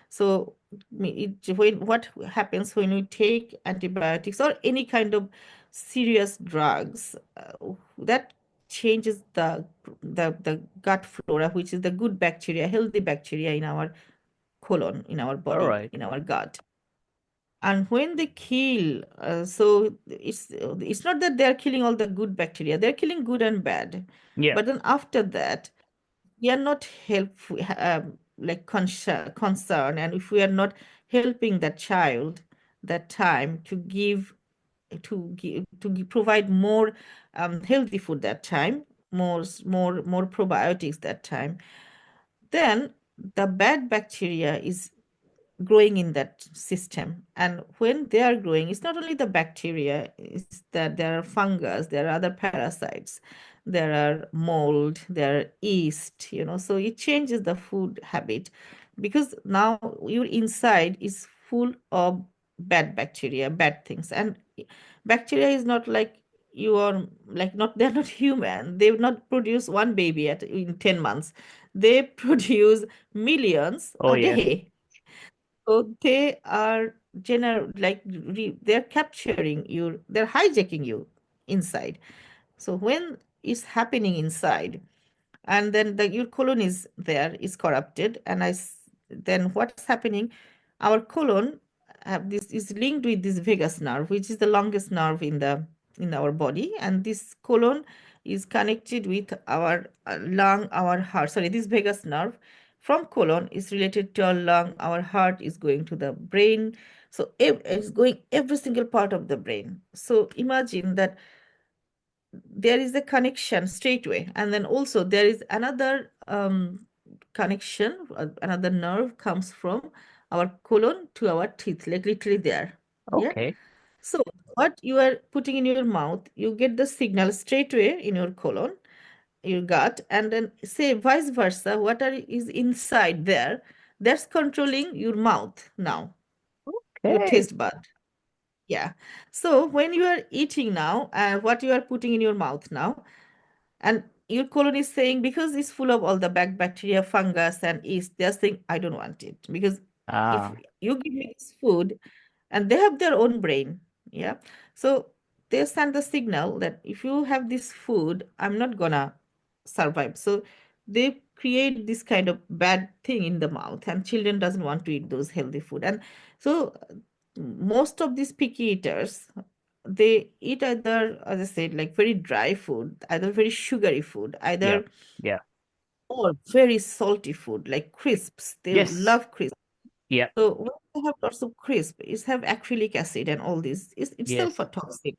So what happens when you take antibiotics or any kind of serious drugs, that changes the gut flora, which is the good bacteria, healthy bacteria in our colon, in our All body, right. in our gut. And when they kill, so it's not that they're killing all the good bacteria, they're killing good and bad. Yeah. But then after that, we are not helpful, like concern, and if we are not helping that child that time provide more healthy food that time, more probiotics that time, then the bad bacteria is growing in that system. And when they are growing, it's not only the bacteria, it's that there are fungus, there are other parasites, there are mold, there are yeast, so it changes the food habit, because now your inside is full of bad bacteria, bad things. And bacteria is not like you are, like, not, they're not human. They will not produce one baby in 10 months. They produce millions Oh a yeah. day. So they are they're capturing you, they're hijacking you inside. So when it's happening inside, and then your colon is there, is corrupted, and then what's happening? Our colon is linked with this vagus nerve, which is the longest nerve in our body, and this colon is connected with our lung, our heart. Sorry, this vagus nerve from colon is related to our lung, our heart is going to the brain. So it's going every single part of the brain. So imagine that there is a connection straight away, and then also there is another connection, another nerve comes from our colon to our teeth, like literally there. Yeah. Okay. So what you are putting in your mouth, you get the signal straight away in your colon, your gut, and then say vice versa, what is inside there, that's controlling your mouth now, your Okay. taste bud. Yeah. So when you are eating now, what you are putting in your mouth now, and your colon is saying, because it's full of all the bacteria, fungus, and yeast, they're saying, I don't want it. Because if Ah. you give me this food, and they have their own brain, yeah. So they send the signal that if you have this food, I'm not gonna survive. So they create this kind of bad thing in the mouth, and children doesn't want to eat those healthy food. And so most of these picky eaters, they eat either, as I said, like very dry food, either very sugary food, Yeah. either, Yeah. or very salty food, like crisps. They Yes. love crisps. Yeah. So when they have lots of crisp, it have acrylic acid and all this. It's itself a Yes. toxic.